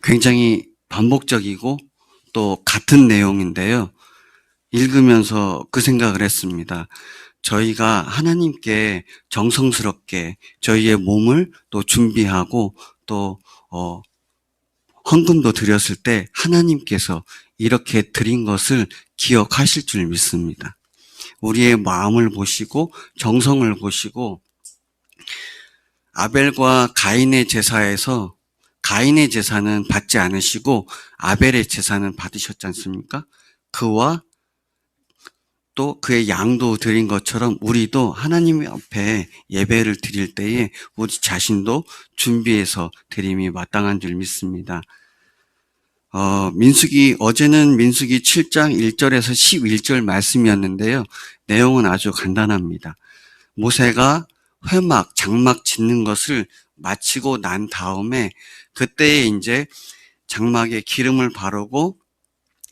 굉장히 반복적이고 또 같은 내용인데요. 읽으면서 그 생각을 했습니다. 저희가 하나님께 정성스럽게 저희의 몸을 또 준비하고 또 헌금도 드렸을 때 하나님께서 이렇게 드린 것을 기억하실 줄 믿습니다. 우리의 마음을 보시고 정성을 보시고, 아벨과 가인의 제사에서 가인의 제사는 받지 않으시고 아벨의 제사는 받으셨지 않습니까? 그와 또 그의 양도 드린 것처럼 우리도 하나님 앞에 예배를 드릴 때에 우리 자신도 준비해서 드림이 마땅한 줄 믿습니다. 어제는 민수기 7장 1절에서 11절 말씀이었는데요. 내용은 아주 간단합니다. 모세가 회막, 장막 짓는 것을 마치고 난 다음에 그때에 이제 장막에 기름을 바르고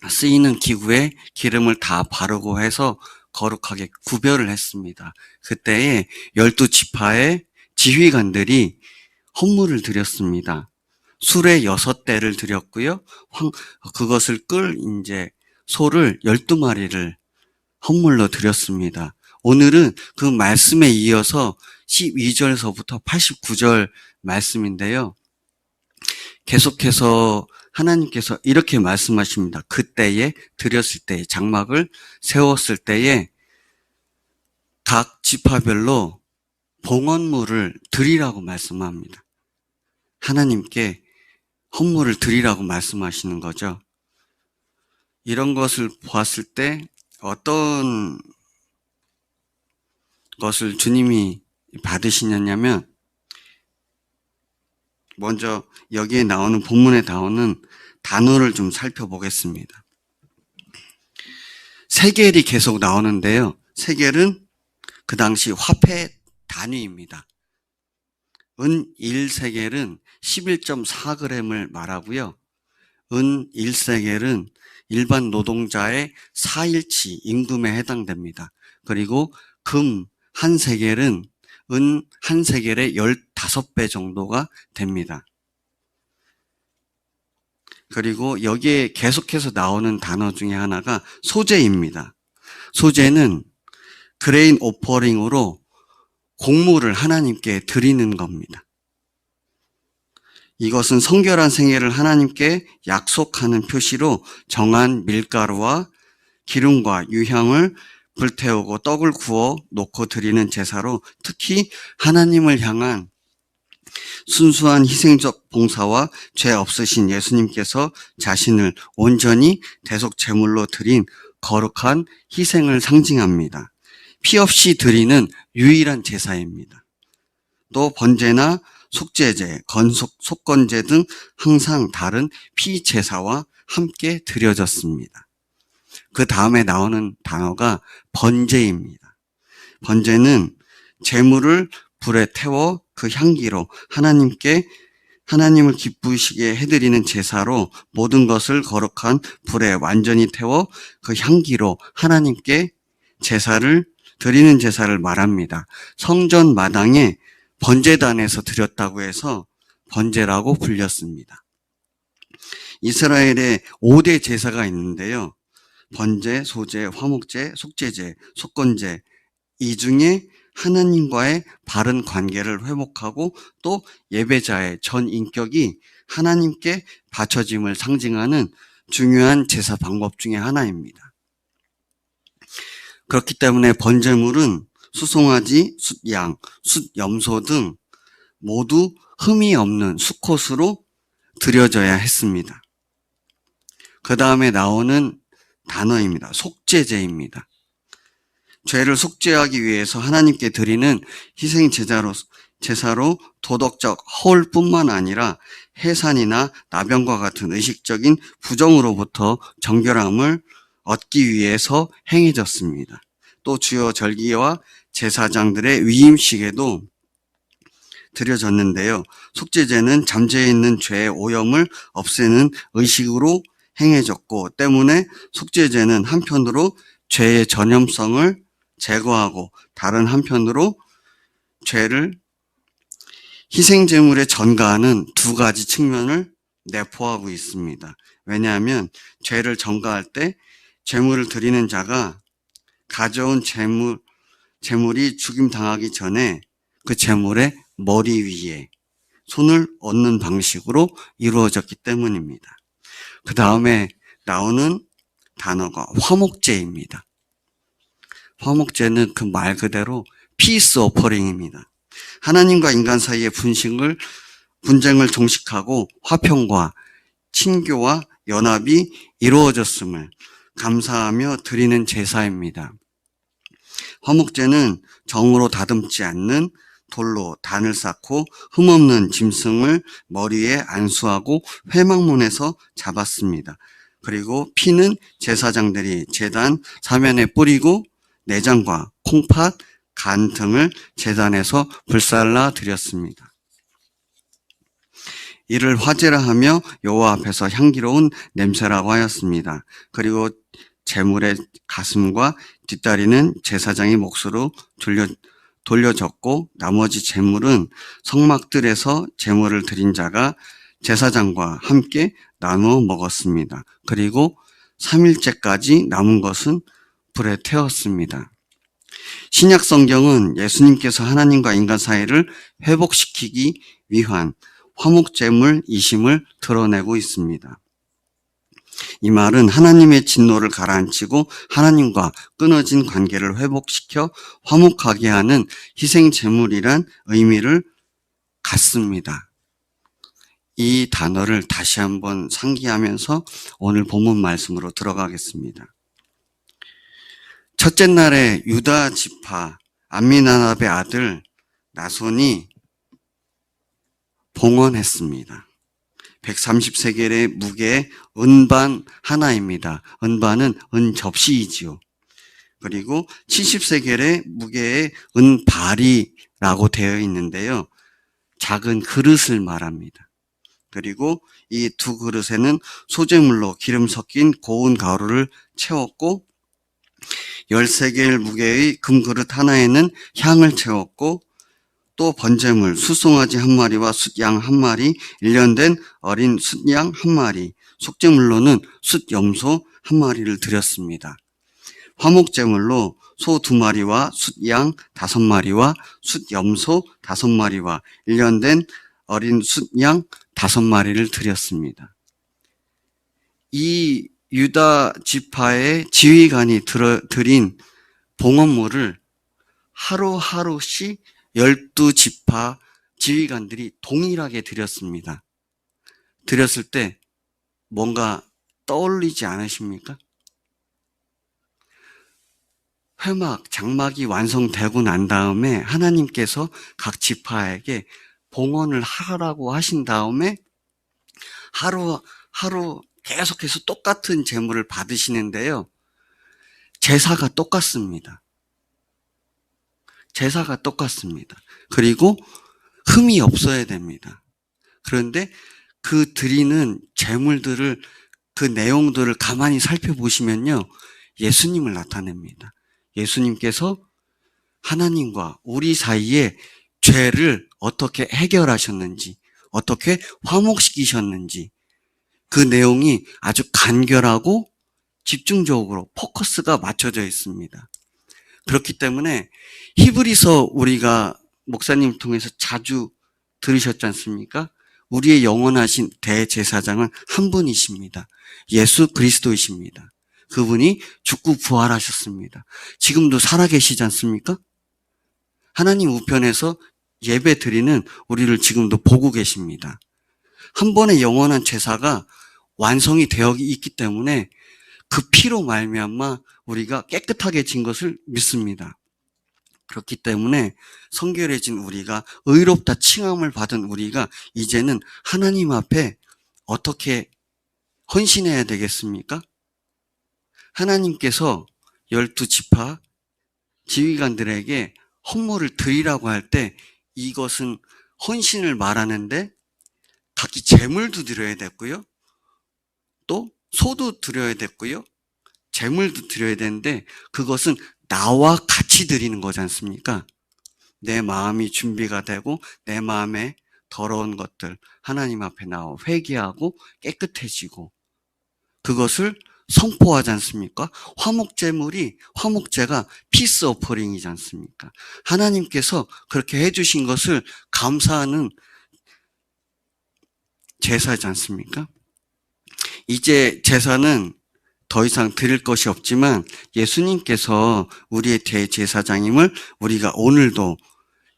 쓰이는 기구에 기름을 다 바르고 해서 거룩하게 구별을 했습니다. 그때에 12지파의 지휘관들이 헌물을 드렸습니다. 수레 6대를 드렸고요. 그것을 끌 이제 소를 12마리를 헌물로 드렸습니다. 오늘은 그 말씀에 이어서 12절서부터 89절 말씀인데요. 계속해서 하나님께서 이렇게 말씀하십니다. 그때에 드렸을 때에 장막을 세웠을 때에 각 지파별로 봉헌물을 드리라고 말씀합니다. 하나님께 헌물을 드리라고 말씀하시는 거죠. 이런 것을 보았을 때 어떤 것을 주님이 받으시냐면, 먼저 여기에 나오는 본문에 나오는 단어를 좀 살펴보겠습니다. 세겔이 계속 나오는데요. 세겔은 그 당시 화폐 단위입니다. 은 1세겔은 11.4g을 말하고요. 은 1세겔은 일반 노동자의 4일치 임금에 해당됩니다. 그리고 금 1세겔은 은 1세겔의 15배 정도가 됩니다. 그리고 여기에 계속해서 나오는 단어 중에 하나가 소재입니다. 소재는 그레인 오퍼링으로 곡물을 하나님께 드리는 겁니다. 이것은 성결한 생애를 하나님께 약속하는 표시로 정한 밀가루와 기름과 유향을 불태우고 떡을 구워 놓고 드리는 제사로, 특히 하나님을 향한 순수한 희생적 봉사와 죄 없으신 예수님께서 자신을 온전히 대속 제물로 드린 거룩한 희생을 상징합니다. 피 없이 드리는 유일한 제사입니다. 또 번제나 속죄제, 속건제 등 항상 다른 피제사와 함께 드려졌습니다. 그 다음에 나오는 단어가 번제입니다. 번제는 제물을 불에 태워 그 향기로 하나님을 기쁘시게 해드리는 제사로, 모든 것을 거룩한 불에 완전히 태워 그 향기로 하나님께 드리는 제사를 말합니다. 성전 마당에 번제단에서 드렸다고 해서 번제라고 불렸습니다. 이스라엘에 5대 제사가 있는데요. 번제, 소제, 화목제, 속죄제, 속건제, 이 중에 하나님과의 바른 관계를 회복하고 또 예배자의 전 인격이 하나님께 바쳐짐을 상징하는 중요한 제사 방법 중에 하나입니다. 그렇기 때문에 번제물은 수송아지, 숫양, 숫염소 등 모두 흠이 없는 수컷으로 드려져야 했습니다. 그 다음에 나오는 단어입니다. 속죄제입니다. 죄를 속죄하기 위해서 하나님께 드리는 희생 제사로 도덕적 허울뿐만 아니라 해산이나 나병과 같은 의식적인 부정으로부터 정결함을 얻기 위해서 행해졌습니다. 또 주요 절기와 제사장들의 위임식에도 드려졌는데요. 속죄제는 잠재해 있는 죄의 오염을 없애는 의식으로 행해졌고, 때문에 속죄제는 한편으로 죄의 전염성을 제거하고 다른 한편으로 죄를 희생제물에 전가하는 두 가지 측면을 내포하고 있습니다. 왜냐하면 죄를 전가할 때 제물을 드리는 자가 가져온 제물이 죽임당하기 전에 그 제물의 머리 위에 손을 얹는 방식으로 이루어졌기 때문입니다. 그 다음에 나오는 단어가 화목제입니다. 화목제는 그 말 그대로 피스 오퍼링입니다. 하나님과 인간 사이의 분쟁을 종식하고 화평과 친교와 연합이 이루어졌음을 감사하며 드리는 제사입니다. 화목제는 정으로 다듬지 않는 돌로 단을 쌓고 흠없는 짐승을 머리에 안수하고 회막문에서 잡았습니다. 그리고 피는 제사장들이 제단 사면에 뿌리고 내장과 콩팥, 간 등을 제단에서 불살라 드렸습니다. 이를 화제라 하며 여호와 앞에서 향기로운 냄새라고 하였습니다. 그리고 제물의 가슴과 뒷다리는 제사장의 몫으로 돌려졌고 나머지 제물은 성막들에서 제물을 드린 자가 제사장과 함께 나누어 먹었습니다. 그리고 3일째까지 남은 것은 불에 태웠습니다. 신약 성경은 예수님께서 하나님과 인간 사이를 회복시키기 위한 화목제물이심을 드러내고 있습니다. 이 말은 하나님의 진노를 가라앉히고 하나님과 끊어진 관계를 회복시켜 화목하게 하는 희생제물이란 의미를 갖습니다. 이 단어를 다시 한번 상기하면서 오늘 본문 말씀으로 들어가겠습니다. 첫째 날에 유다 지파 암미나답의 아들 나손이 봉헌했습니다. 130세겔의 무게의 은반 하나입니다. 은반은 은접시이지요. 그리고 70세겔의 무게의 은발이라고 되어 있는데요. 작은 그릇을 말합니다. 그리고 이 두 그릇에는 소재물로 기름 섞인 고운 가루를 채웠고 13개의 무게의 금그릇 하나에는 향을 채웠고 또 번제물 숫송아지 한 마리와 숫양 한 마리, 1년 된 어린 숫양 한 마리, 속죄물로는 숫염소 한 마리를 드렸습니다. 화목제물로 소 2마리와 숫양 5마리와 숫염소 5마리와 1년 된 어린 숫양 5마리를 드렸습니다. 이 유다 지파의 지휘관이 드린 봉헌물을 하루하루씩 12지파 지휘관들이 동일하게 드렸습니다. 드렸을 때 뭔가 떠올리지 않으십니까? 회막, 장막이 완성되고 난 다음에 하나님께서 각 지파에게 봉헌을 하라고 하신 다음에 하루 계속해서 똑같은 제물을 받으시는데요. 제사가 똑같습니다. 제사가 똑같습니다. 그리고 흠이 없어야 됩니다. 그런데 그 드리는 제물들을, 그 내용들을 가만히 살펴보시면요. 예수님을 나타냅니다. 예수님께서 하나님과 우리 사이에 죄를 어떻게 해결하셨는지, 어떻게 화목시키셨는지, 그 내용이 아주 간결하고 집중적으로 포커스가 맞춰져 있습니다. 그렇기 때문에 히브리서 우리가 목사님 통해서 자주 들으셨지 않습니까? 우리의 영원하신 대제사장은 한 분이십니다. 예수 그리스도이십니다. 그분이 죽고 부활하셨습니다. 지금도 살아계시지 않습니까? 하나님 우편에서 예배 드리는 우리를 지금도 보고 계십니다. 한 번의 영원한 제사가 완성이 되어 있기 때문에 그 피로 말미암아 우리가 깨끗하게 것을 믿습니다. 그렇기 때문에 성결해진 우리가, 의롭다 칭함을 받은 우리가 이제는 하나님 앞에 어떻게 헌신해야 되겠습니까? 하나님께서 12지파 지휘관들에게 헌물을 드리라고 할 때 이것은 헌신을 말하는데 각기 제물도 드려야 됐고요. 또 소도 드려야 됐고요. 제물도 드려야 되는데 그것은 나와 같이 드리는 거지 않습니까? 내 마음이 준비가 되고 내 마음에 더러운 것들 하나님 앞에 나와 회개하고 깨끗해지고 그것을 선포하지 않습니까? 화목제가 피스 오퍼링이지 않습니까? 하나님께서 그렇게 해주신 것을 감사하는 제사지 않습니까? 이제 제사는 더 이상 드릴 것이 없지만 예수님께서 우리의 대제사장임을 우리가 오늘도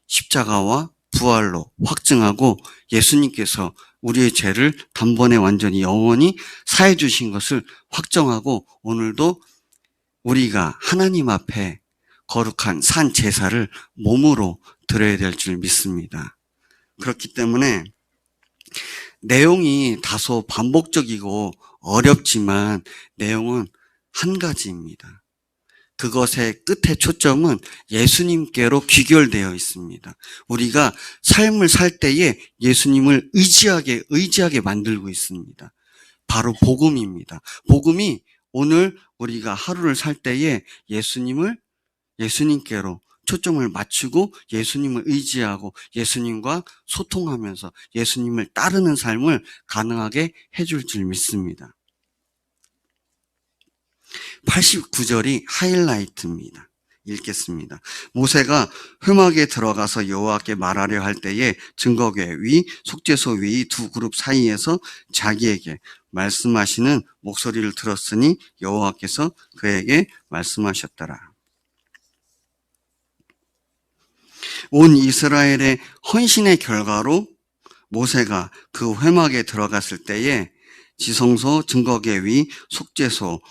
십자가와 부활로 확증하고 예수님께서 우리의 죄를 단번에 완전히 영원히 사해 주신 것을 확정하고 오늘도 우리가 하나님 앞에 거룩한 산 제사를 몸으로 드려야 될 줄 믿습니다. 그렇기 때문에 내용이 다소 반복적이고 어렵지만 내용은 한 가지입니다. 그것의 끝의 초점은 예수님께로 귀결되어 있습니다. 우리가 삶을 살 때에 예수님을 의지하게 만들고 있습니다. 바로 복음입니다. 복음이 오늘 우리가 하루를 살 때에 예수님께로 초점을 맞추고 예수님을 의지하고 예수님과 소통하면서 예수님을 따르는 삶을 가능하게 해줄 줄 믿습니다. 89절이 하이라이트입니다. 읽겠습니다. 모세가 회막에 들어가서 여호와께 말하려 할 때에 증거궤 위, 속죄소 위 두 그룹 사이에서 자기에게 말씀하시는 목소리를 들었으니 여호와께서 그에게 말씀하셨더라. 온 이스라엘의 헌신의 결과로 모세가 그 회막에 들어갔을 때에 지성소, 증거궤 위, 속죄소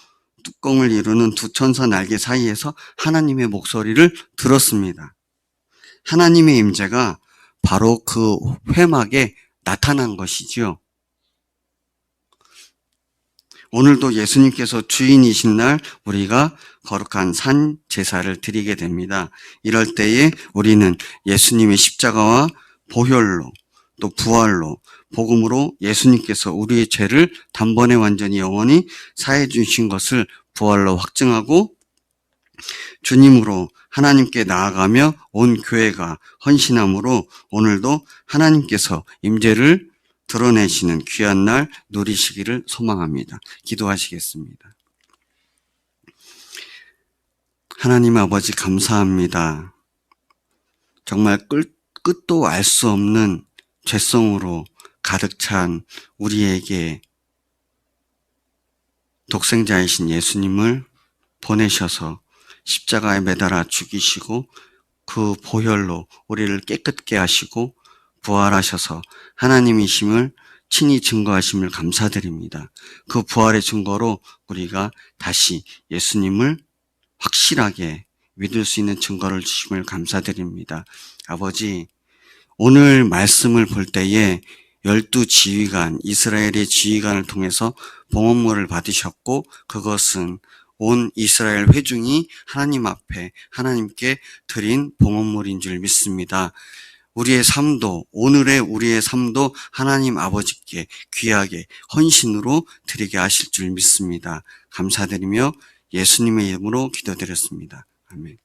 뚜껑을 이루는 두 천사 날개 사이에서 하나님의 목소리를 들었습니다. 하나님의 임재가 바로 그 회막에 나타난 것이지요. 오늘도 예수님께서 주인이신 날 우리가 거룩한 산 제사를 드리게 됩니다. 이럴 때에 우리는 예수님의 십자가와 보혈로 또 부활로 복음으로 예수님께서 우리의 죄를 단번에 완전히 영원히 사해 주신 것을 부활로 확증하고 주님으로 하나님께 나아가며 온 교회가 헌신함으로 오늘도 하나님께서 임재를 드러내시는 귀한 날 누리시기를 소망합니다. 기도하시겠습니다. 하나님 아버지 감사합니다. 정말 끝도 알 수 없는 죄성으로 가득 찬 우리에게 독생자이신 예수님을 보내셔서 십자가에 매달아 죽이시고 그 보혈로 우리를 깨끗게 하시고 부활하셔서 하나님이심을 친히 증거하심을 감사드립니다. 그 부활의 증거로 우리가 다시 예수님을 확실하게 믿을 수 있는 증거를 주심을 감사드립니다. 아버지, 오늘 말씀을 볼 때에 12지휘관, 이스라엘의 지휘관을 통해서 봉헌물을 받으셨고 그것은 온 이스라엘 회중이 하나님 앞에 하나님께 드린 봉헌물인 줄 믿습니다. 우리의 삶도, 오늘의 우리의 삶도 하나님 아버지께 귀하게 헌신으로 드리게 하실 줄 믿습니다. 감사드리며 예수님의 이름으로 기도드렸습니다. 아멘.